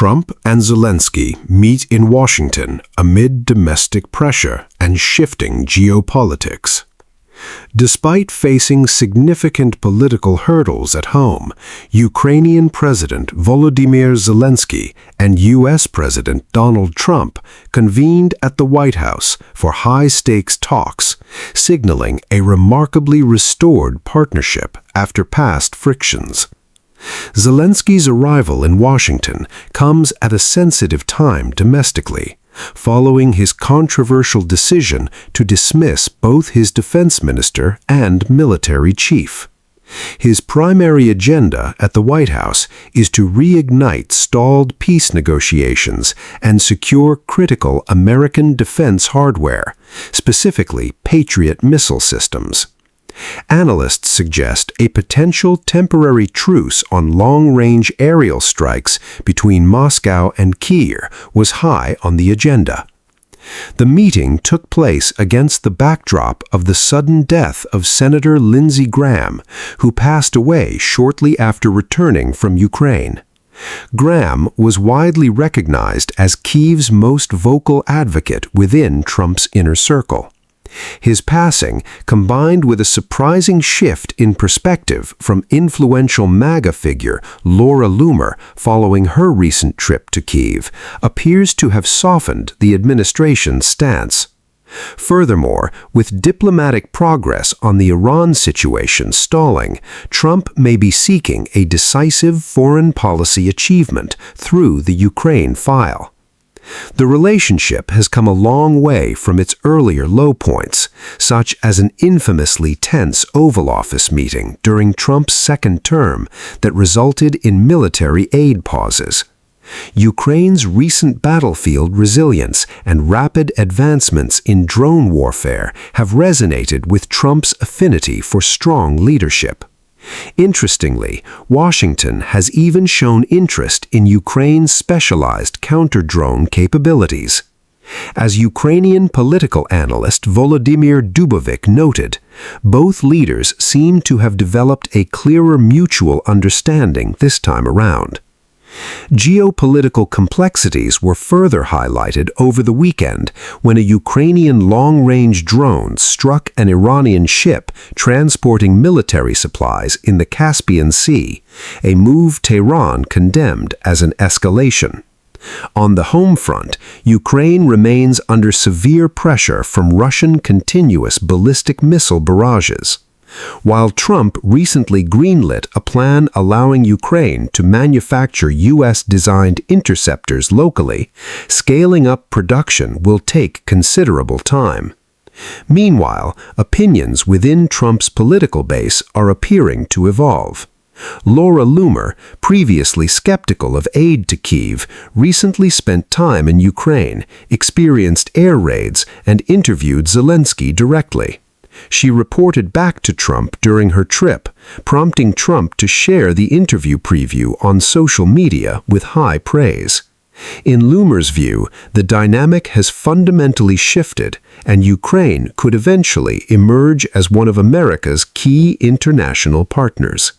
Trump and Zelensky meet in Washington amid domestic pressure and shifting geopolitics. Despite facing significant political hurdles at home, Ukrainian President Volodymyr Zelensky and U.S. President Donald Trump convened at the White House for high-stakes talks, signaling a remarkably restored partnership after past frictions. Zelensky's arrival in Washington comes at a sensitive time domestically, following his controversial decision to dismiss both his defense minister and military chief. His primary agenda at the White House is to reignite stalled peace negotiations and secure critical American defense hardware, specifically Patriot missile systems. Analysts suggest a potential temporary truce on long-range aerial strikes between Moscow and Kyiv was high on the agenda. The meeting took place against the backdrop of the sudden death of Senator Lindsey Graham, who passed away shortly after returning from Ukraine. Graham was widely recognized as Kyiv's most vocal advocate within Trump's inner circle. His passing, combined with a surprising shift in perspective from influential MAGA figure Laura Loomer following her recent trip to Kyiv, appears to have softened the administration's stance. Furthermore, with diplomatic progress on the Iran situation stalling, Trump may be seeking a decisive foreign policy achievement through the Ukraine file. The relationship has come a long way from its earlier low points, such as an infamously tense Oval Office meeting during Trump's second term that resulted in military aid pauses. Ukraine's recent battlefield resilience and rapid advancements in drone warfare have resonated with Trump's affinity for strong leadership. Interestingly, Washington has even shown interest in Ukraine's specialized counter-drone capabilities. As Ukrainian political analyst Volodymyr Dubovik noted, both leaders seem to have developed a clearer mutual understanding this time around. Geopolitical complexities were further highlighted over the weekend when a Ukrainian long-range drone struck an Iranian ship transporting military supplies in the Caspian Sea, a move Tehran condemned as an escalation. On the home front, Ukraine remains under severe pressure from Russian continuous ballistic missile barrages. While Trump recently greenlit a plan allowing Ukraine to manufacture U.S.-designed interceptors locally, scaling up production will take considerable time. Meanwhile, opinions within Trump's political base are appearing to evolve. Laura Loomer, previously skeptical of aid to Kyiv, recently spent time in Ukraine, experienced air raids, and interviewed Zelensky directly. She reported back to Trump during her trip, prompting Trump to share the interview preview on social media with high praise. In Loomer's view, the dynamic has fundamentally shifted, and Ukraine could eventually emerge as one of America's key international partners.